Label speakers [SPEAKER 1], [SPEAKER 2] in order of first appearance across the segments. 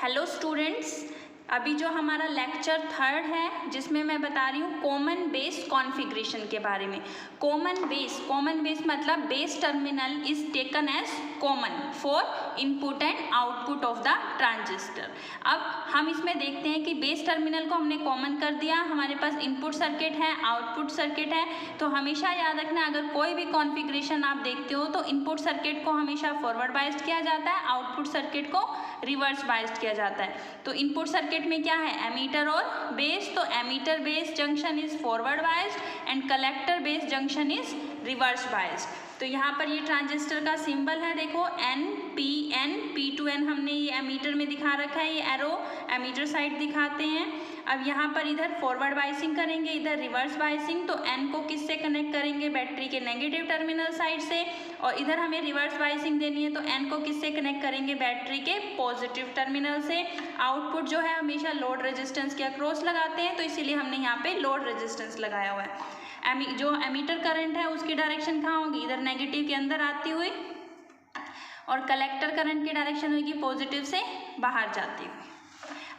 [SPEAKER 1] Hello students, अभी जो हमारा लेक्चर 3 है जिसमें मैं बता रही हूँ कॉमन बेस कॉन्फ़िगरेशन के बारे में। कॉमन बेस मतलब base terminal is taken as common for input and output of the transistor. अब हम इसमें देखते हैं कि बेस टर्मिनल को हमने कॉमन कर दिया, हमारे पास इनपुट सर्किट है, आउटपुट सर्किट है। तो हमेशा याद रखना, अगर कोई भी कॉन्फ़िगरेशन आप देखते हो तो इनपुट सर्किट को हमेशा फॉरवर्ड बायस्ड किया जाता है, आउटपुट सर्किट को रिवर्स बायस्ड किया जाता है। तो इनपुट सर्किट में क्या है, एमीटर और बेस। तो emitter base junction is forward biased and collector base junction is reverse biased. तो यहाँ पर ये ट्रांजिस्टर का सिंबल है, देखो P2N हमने ये एमीटर में दिखा रखा है, ये एरो एमीटर साइड दिखाते हैं। अब यहाँ पर इधर फॉरवर्ड बायसिंग करेंगे, इधर रिवर्स बायसिंग। तो N को किससे कनेक्ट करेंगे, बैटरी के नेगेटिव टर्मिनल साइड से, और इधर हमें रिवर्स बायसिंग देनी है तो N को किससे कनेक्ट करेंगे, बैटरी के पॉजिटिव टर्मिनल से। आउटपुट जो है हमेशा लोड रेजिस्टेंस के अक्रॉस लगाते हैं, तो इसीलिए हमने यहाँ पे लोड रेजिस्टेंस लगाया हुआ है। जो एमीटर करंट है उसकी डायरेक्शन कहाँ होगी, इधर नेगेटिव के अंदर आती हुई, और कलेक्टर करंट की डायरेक्शन होगी पॉजिटिव से बाहर जाती हुई।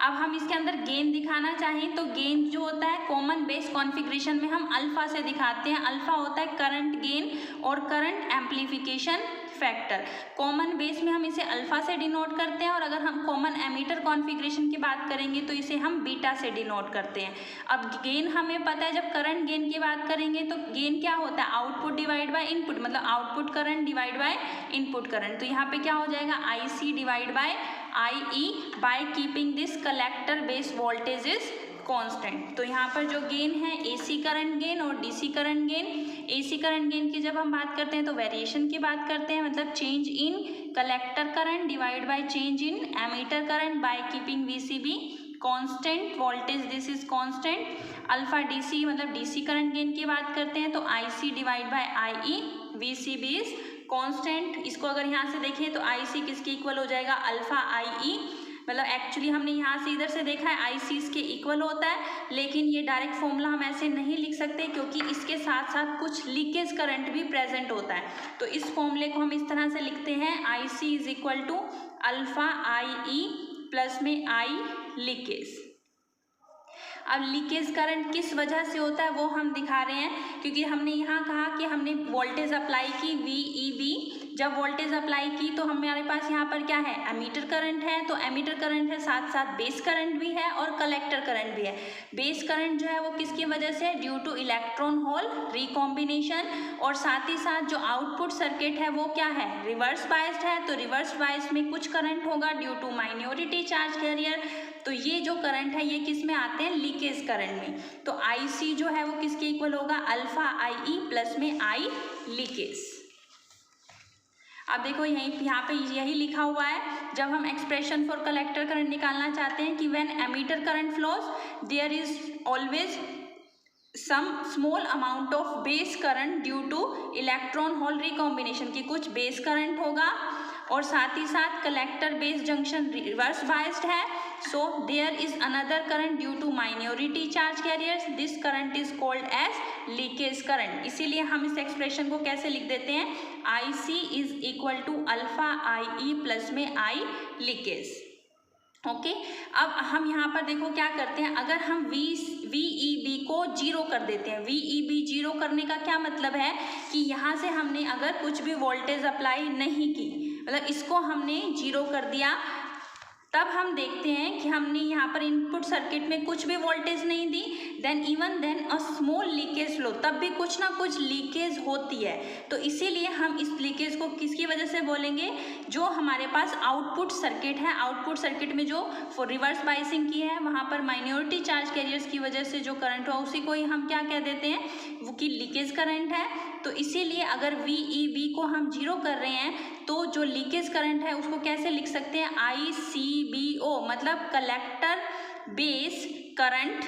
[SPEAKER 1] अब हम इसके अंदर गेन दिखाना चाहें तो गेन जो होता है कॉमन बेस कॉन्फ़िगरेशन में हम अल्फा से दिखाते हैं। अल्फा होता है करंट गेन और current amplification factor. Common base में हम इसे अल्फा से डिनोट करते हैं, और अगर हम कॉमन एमीटर कॉन्फ़िगरेशन की बात करेंगे तो इसे हम बीटा से डिनोट करते हैं। अब गेन हमें पता है, जब करंट गेन की बात करेंगे तो गेन क्या होता है, आउटपुट डिवाइड बाय इनपुट, मतलब output current divide by input current. तो यहाँ पे क्या हो जाएगा, IC divide by IE by keeping this collector base voltage is constant. तो यहाँ पर जो गेन है AC करंट गेन और DC current gain. AC current gain की जब हम बात करते हैं तो वेरिएशन की बात करते हैं, मतलब change in collector current divide by change in emitter current by keeping VCB constant voltage, this is constant. Alpha DC मतलब DC करंट गेन की बात करते हैं तो IC divide by IE VCB is constant. इसको अगर यहाँ से देखें तो IC किसके इक्वल हो जाएगा, अल्फा IE। मतलब एक्चुअली हमने यहाँ से इधर से देखा है IC इसके इक्वल होता है, लेकिन ये डायरेक्ट फॉर्मूला हम ऐसे नहीं लिख सकते क्योंकि इसके साथ साथ कुछ लीकेज करंट भी प्रेजेंट होता है। तो इस फॉर्मूले को हम इस तरह से लिखते हैं, IC is equal to alpha IE plus में I लीकेज। अब लीकेज करंट किस वजह से होता है वो हम दिखा रहे हैं, क्योंकि हमने यहाँ कहा कि हमने वोल्टेज अप्लाई की VEB। जब वोल्टेज अप्लाई की तो हमारे पास यहाँ पर क्या है, एमीटर करंट है। तो एमीटर करंट है, साथ साथ बेस करंट भी है और कलेक्टर करंट भी है। बेस करंट जो है वो किसकी वजह से, due to electron hole recombination, और साथ ही साथ जो आउटपुट सर्किट है वो क्या है, रिवर्स बायस्ड है। तो रिवर्स बायस्ड में कुछ करंट होगा due to minority charge carrier. तो ये जो करंट है ये किस में आते हैं, लीकेज करंट में। तो IC जो है वो किसके इक्वल होगा, अल्फा IE प्लस में I लीकेज। अब देखो यहाँ पे यही लिखा हुआ है, जब हम एक्सप्रेशन फॉर कलेक्टर करंट निकालना चाहते हैं कि when emitter current flows there is always some small amount of base current due to electron hole recombination, की कुछ बेस करंट होगा और साथ ही साथ collector base junction reverse biased है। So there is another current due to minority charge carriers, this current is called as leakage current. इसीलिए हम इस एक्सप्रेशन को कैसे लिख देते हैं, IC is equal to alpha IE plus में I लीकेज। ओके, अब हम यहाँ पर देखो क्या करते हैं, अगर हम VEB को 0 कर देते हैं। VEB 0 करने का क्या मतलब है कि यहाँ से हमने अगर कुछ भी वोल्टेज अप्लाई नहीं की, मतलब इसको हमने 0 कर दिया, तब हम देखते हैं कि हमने यहाँ पर इनपुट सर्किट में कुछ भी वोल्टेज नहीं दी, then a small leakage flow, तब भी कुछ ना कुछ लीकेज होती है। तो इसीलिए हम इस लीकेज को किसकी वजह से बोलेंगे, जो हमारे पास आउटपुट सर्किट है, आउटपुट सर्किट में जो रिवर्स बायसिंग की है वहाँ पर माइनॉरिटी चार्ज कैरियर्स की वजह से जो करंट हो उसी को ही हम क्या कह देते हैं, वो की लीकेज करंट है। तो इसीलिए अगर VEB को हम 0 कर रहे हैं तो जो लीकेज करंट है उसको कैसे लिख सकते हैं, ICBO, मतलब collector base current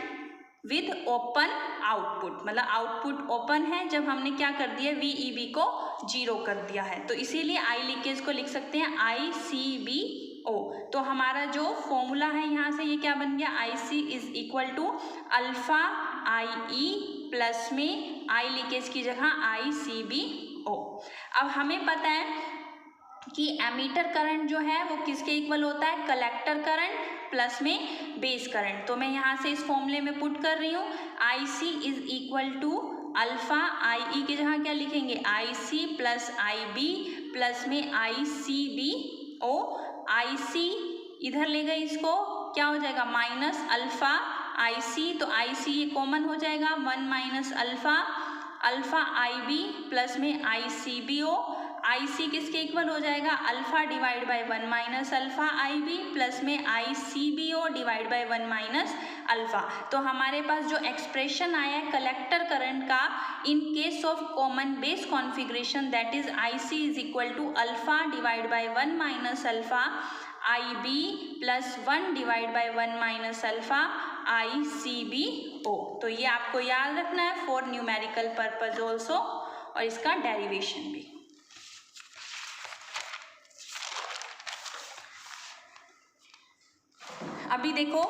[SPEAKER 1] with open output, मतलब आउटपुट ओपन है जब हमने क्या कर दिया, VEB को 0 कर दिया है। तो इसीलिए I लीकेज को लिख सकते हैं ICBO। तो हमारा जो फॉर्मूला है यहाँ से ये क्या बन गया, IC is equal to alpha IE plus में I लीकेज की जगह ICBO। अब हमें पता है कि एमीटर करंट जो है वो किसके इक्वल होता है, कलेक्टर करंट प्लस में बेस करंट। तो मैं यहाँ से इस फॉर्मूले में पुट कर रही हूँ, आई C is equal to alpha आई ई की जगह क्या लिखेंगे, आई सी प्लस आई बी प्लस में आई सी बी ओ। आई सी इधर ले गए, इसको क्या हो जाएगा माइनस अल्फा आई सी, तो आई सी ये कॉमन हो जाएगा, 1 minus alpha alpha I B plus में आई सी बी ओ। आई सी किसके इक्वल हो जाएगा, alpha divide by 1 minus alpha I B plus में I C B O divide by 1 minus alpha. तो हमारे पास जो एक्सप्रेशन आया है कलेक्टर करंट का in case of common base configuration, that is I C is equal to alpha divide by 1 minus alpha I B plus 1 divide by 1 minus alpha I C B O. तो ये आपको याद रखना है for numerical purpose also, और इसका derivation भी। अभी देखो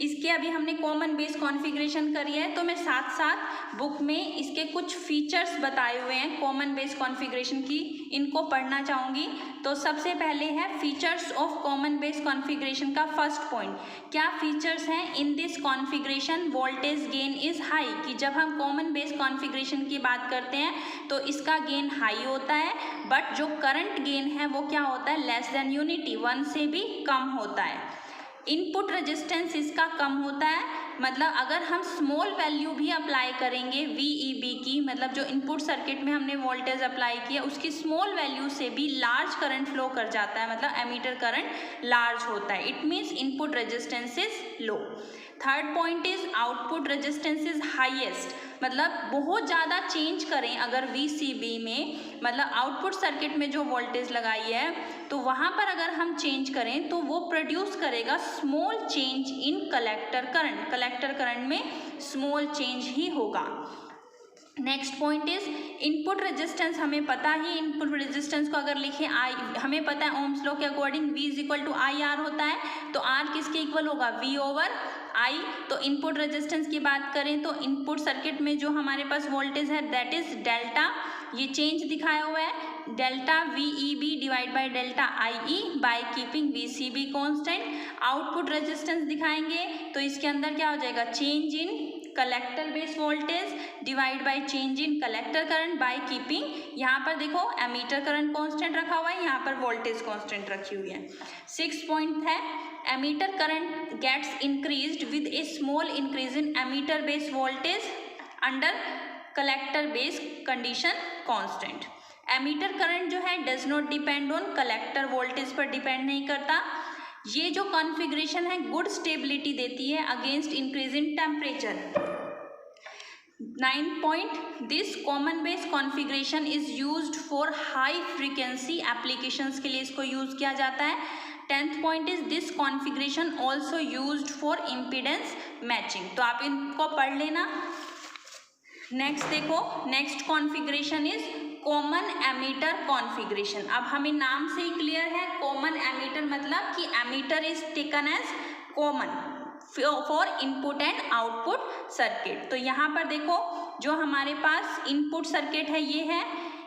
[SPEAKER 1] इसके अभी हमने कॉमन बेस कॉन्फ़िगरेशन करी है, तो मैं साथ साथ बुक में इसके कुछ फीचर्स बताए हुए हैं कॉमन बेस कॉन्फ़िगरेशन की, इनको पढ़ना चाहूँगी। तो सबसे पहले है features of common base configuration का फर्स्ट पॉइंट। क्या फीचर्स हैं, इन this configuration voltage gain is high, कि जब हम कॉमन बेस कॉन्फ़िगरेशन की बात करते हैं तो इसका गेन हाई होता है, बट जो करंट गेन है वो क्या होता है, लेस देन यूनिटी, 1 से भी कम होता है। इनपुट रेजिस्टेंस इसका कम होता है, मतलब अगर हम स्मॉल वैल्यू भी अप्लाई करेंगे VEB की, मतलब जो इनपुट सर्किट में हमने वोल्टेज अप्लाई किया उसकी स्मॉल वैल्यू से भी लार्ज करंट फ्लो कर जाता है, मतलब एमीटर करंट लार्ज होता है। It means input resistance is low. Third point is output resistance is highest, मतलब बहुत ज़्यादा चेंज करें अगर VCB में, मतलब आउटपुट सर्किट में जो वोल्टेज लगाई है तो वहाँ पर अगर हम चेंज करें तो वो प्रोड्यूस करेगा small change in collector current, collector current में स्मॉल चेंज ही होगा। Next point is input resistance, हमें पता ही इनपुट रेजिस्टेंस को अगर लिखें आई, हमें पता है ओम्स लॉ के according V is equal to I R होता है, तो R किसके इक्वल होगा, V ओवर I। तो इनपुट रेजिस्टेंस की बात करें तो इनपुट सर्किट में जो हमारे पास वोल्टेज है दैट इज डेल्टा, ये चेंज दिखाया हुआ है, delta VEB divide by delta IE by keeping VCB constant. Output resistance दिखाएंगे तो इसके अंदर क्या हो जाएगा, change in collector base voltage divide by change in collector current by keeping, यहाँ पर देखो एमीटर करंट कांस्टेंट रखा हुआ है, यहाँ पर वोल्टेज कांस्टेंट रखी हुई है। 6 पॉइंट है emitter current gets increased with a small increase in emitter base voltage under collector base condition constant. Emitter current जो है does not depend on collector voltage पर डिपेंड नहीं करता। ये जो कॉन्फ़िगरेशन है गुड स्टेबिलिटी देती है against increase in temperature. 9 point this common base configuration is used for high frequency applications के लिए इसको यूज किया जाता है। 10th point is this configuration also used for impedance matching, तो आप इनको पढ़ लेना। नेक्स्ट देखो, next configuration is common emitter configuration. अब हमें नाम से ही क्लियर है, कॉमन एमीटर मतलब कि emitter is taken as common for input and output circuit. तो यहाँ पर देखो जो हमारे पास इनपुट सर्किट है ये है,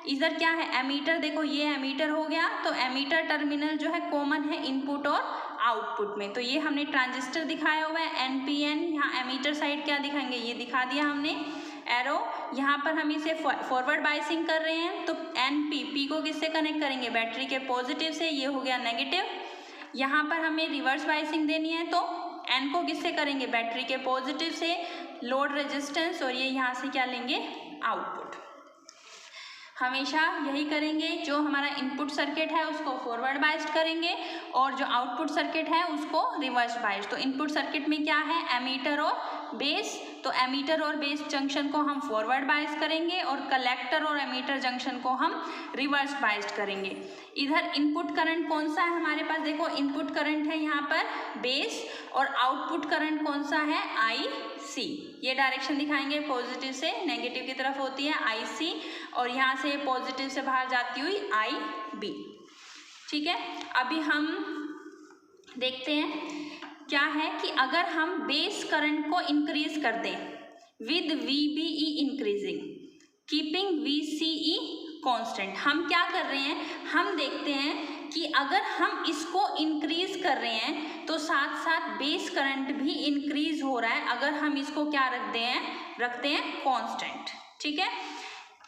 [SPEAKER 1] इधर क्या है एमीटर, देखो ये एमीटर हो गया, तो एमीटर टर्मिनल जो है कॉमन है इनपुट और आउटपुट में। तो ये हमने ट्रांजिस्टर दिखाया हुआ है NPN, यहाँ एमीटर साइड क्या दिखाएंगे, ये दिखा दिया हमने एरो। यहाँ पर हम इसे फॉरवर्ड बाइसिंग कर रहे हैं, तो P को किससे कनेक्ट करेंगे, बैटरी के पॉजिटिव से, ये हो गया नेगेटिव। यहाँ पर हमें रिवर्स बाइसिंग देनी है तो N को किससे करेंगे, बैटरी के पॉजिटिव से, लोड रेजिस्टेंस, और ये यहाँ से क्या लेंगे, आउटपुट। हमेशा यही करेंगे, जो हमारा इनपुट सर्किट है उसको फॉरवर्ड बाइस्ड करेंगे और जो आउटपुट सर्किट है उसको रिवर्स बाइस्ड। तो इनपुट सर्किट में क्या है, एमीटर और बेस, तो एमीटर और बेस जंक्शन को हम फॉरवर्ड बाइस्ड करेंगे और कलेक्टर और एमीटर जंक्शन को हम रिवर्स बाइस्ड करेंगे। इधर इनपुट करंट कौन सा है हमारे पास, देखो इनपुट करंट है यहाँ पर बेस और आउटपुट करंट कौन सा है, IC। ये डायरेक्शन दिखाएंगे, पॉजिटिव से नेगेटिव की तरफ होती है IC, और यहाँ से पॉजिटिव से बाहर जाती हुई IB। ठीक है, अभी हम देखते हैं क्या है कि अगर हम बेस करंट को इंक्रीज कर दें with VBE increasing keeping VCE constant, हम क्या कर रहे हैं, हम देखते हैं कि अगर हम इसको इंक्रीज कर रहे हैं तो साथ साथ बेस करंट भी इंक्रीज हो रहा है अगर हम इसको क्या रखते हैं कांस्टेंट। ठीक है,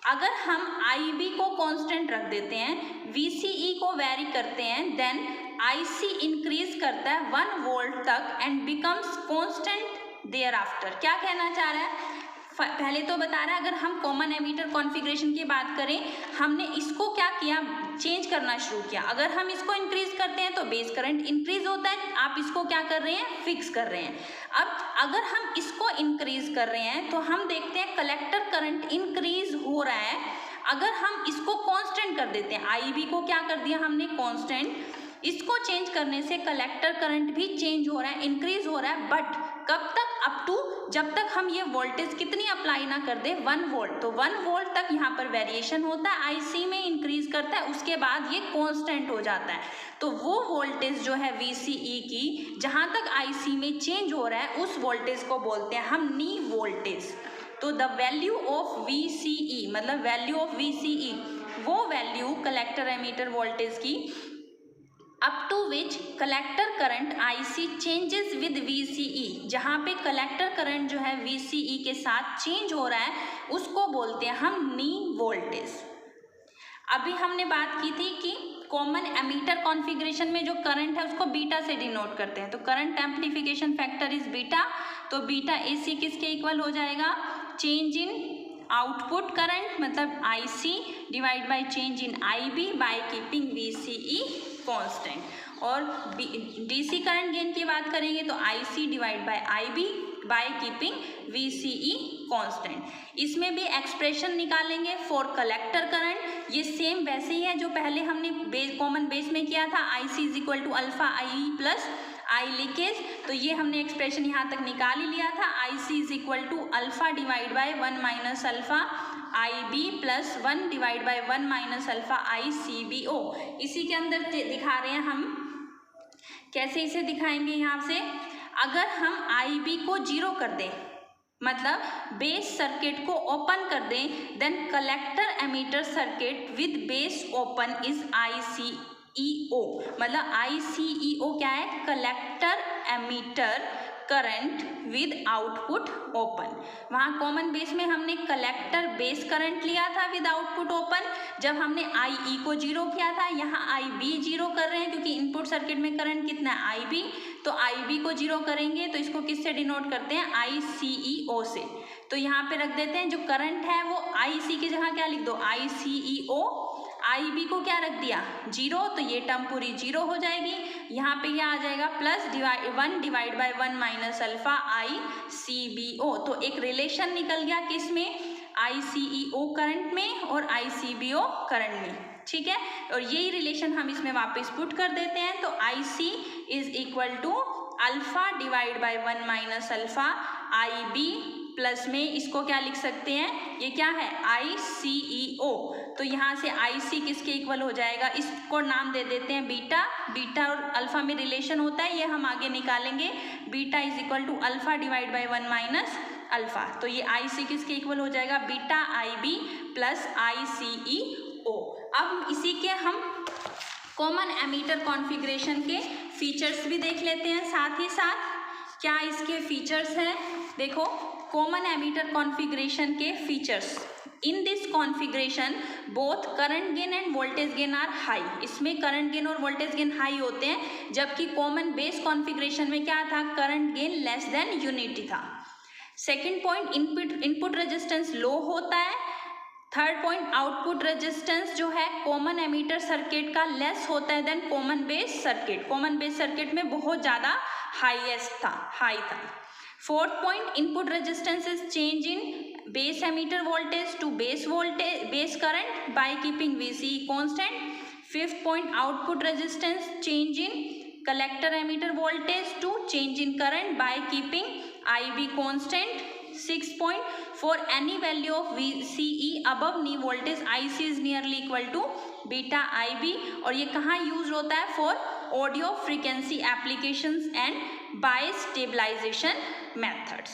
[SPEAKER 1] अगर हम IB को कांस्टेंट रख देते हैं, VCE को वेरी करते हैं, देन IC इंक्रीज करता है 1 वोल्ट तक and becomes constant thereafter. क्या कहना चाह रहा है? पहले तो बता रहा है अगर हम कॉमन एमीटर कॉन्फ़िगरेशन की बात करें, हमने इसको क्या किया, चेंज करना शुरू किया। अगर हम इसको इंक्रीज करते हैं तो बेस करंट इंक्रीज होता है, आप इसको क्या कर रहे हैं, फिक्स कर रहे हैं। अब अगर हम इसको इंक्रीज कर रहे हैं तो हम देखते हैं कलेक्टर करंट इंक्रीज हो रहा है। अगर हम इसको कांस्टेंट कर देते हैं, IB को क्या कर दिया हमने, कांस्टेंट, इसको चेंज करने से कलेक्टर करंट भी चेंज हो रहा है, इंक्रीज हो रहा है, बट कब तक, अप टू जब तक हम ये वोल्टेज कितनी अप्लाई ना कर दे, 1 वोल्ट। तो 1 वोल्ट तक यहाँ पर वेरिएशन होता है, IC में इंक्रीज करता है, उसके बाद ये कांस्टेंट हो जाता है। तो वो वोल्टेज जो है VCE की जहाँ तक IC में चेंज हो रहा है उस वोल्टेज को बोलते हैं हम नी वोल्टेज। तो द वैल्यू ऑफ VCE मतलब वैल्यू ऑफ VCE, वो वैल्यू कलेक्टर एमीटर वोल्टेज की up to which collector current IC changes with VCE, जहाँ पे कलेक्टर करंट जो है VCE के साथ चेंज हो रहा है उसको बोलते हैं हम नी वोल्टेज। अभी हमने बात की थी कि कॉमन एमीटर कॉन्फ़िगरेशन में जो करंट है उसको बीटा से डिनोट करते हैं, तो current amplification factor is beta. तो बीटा AC किसके इक्वल हो जाएगा, चेंज इन आउटपुट करंट मतलब IC divide by change in IB bye keeping VCE constant. और DC करंट गेन की बात करेंगे तो IC divide bye IB bye keeping VCE constant. इसमें भी एक्सप्रेशन निकालेंगे फॉर कलेक्टर करंट, ये सेम वैसे ही है जो पहले हमने कॉमन बेस में किया था, IC is equal to alpha IE plus I leakage. तो ये हमने एक्सप्रेशन यहाँ तक निकाल ही लिया था, IC is equal to alpha divide by 1 minus alpha IB plus 1 divide by 1 minus alpha ICBO। इसी के अंदर दिखा रहे हैं हम, कैसे इसे दिखाएंगे यहाँ से, अगर हम IB को 0 कर दें मतलब बेस सर्किट को ओपन कर दें, then collector emitter circuit with base open is ICEO। मतलब ICEO क्या है, collector emitter current with output open. वहाँ कॉमन बेस में हमने कलेक्टर बेस करंट लिया था विद आउटपुट ओपन, जब हमने IE को 0 किया था, यहाँ IB 0 कर रहे हैं क्योंकि इनपुट सर्किट में करंट कितना है, IB। तो IB को 0 करेंगे तो इसको किससे डिनोट करते हैं, ICEO से। तो यहाँ पे रख देते हैं जो करंट है वो IC की जगह क्या लिख दो, ICEO। IB को क्या रख दिया, 0, तो ये टर्म पूरी 0 हो जाएगी। यहाँ पे क्या आ जाएगा, plus 1 divide by 1 minus alpha ICBO। तो एक रिलेशन निकल गया किसमें, ICEO करंट में और ICBO करंट में। ठीक है, और यही रिलेशन हम इसमें वापस पुट कर देते हैं। तो IC is equal to alpha divide by 1 minus alpha IB plus में इसको क्या लिख सकते हैं, ये क्या है, ICEO। तो यहाँ से IC किसके इक्वल हो जाएगा, इसको नाम दे देते हैं बीटा। बीटा और अल्फा में रिलेशन होता है, ये हम आगे निकालेंगे। Beta is equal to alpha divide by 1 minus alpha. तो ये IC किसके इक्वल हो जाएगा, बीटा IB प्लस ICEO। अब इसी के हम कॉमन एमीटर कॉन्फ़िगरेशन के फीचर्स भी देख लेते हैं साथ ही साथ। क्या इसके फीचर्स हैं, देखो कॉमन एमीटर कॉन्फ़िगरेशन के features. In this configuration both current gain and voltage gain are high. इसमें करंट गेन और वोल्टेज गेन हाई होते हैं, जबकि कॉमन बेस कॉन्फ़िगरेशन में क्या था, current gain less than unity था। Second point, input resistance low होता है। थर्ड पॉइंट, आउटपुट रेजिस्टेंस जो है कॉमन एमीटर सर्किट का लेस होता है than common base circuit. Common base circuit में बहुत ज़्यादा हाई था। Fourth point, input resistance is change in base emitter voltage to base current by keeping VCE constant. Fifth point, output resistance change in collector emitter voltage to change in current by keeping IB constant. Six point, for any value of VCE above knee voltage IC is nearly equal to beta IB। और ये कहाँ use होता है, for audio frequency applications and by stabilisation methods।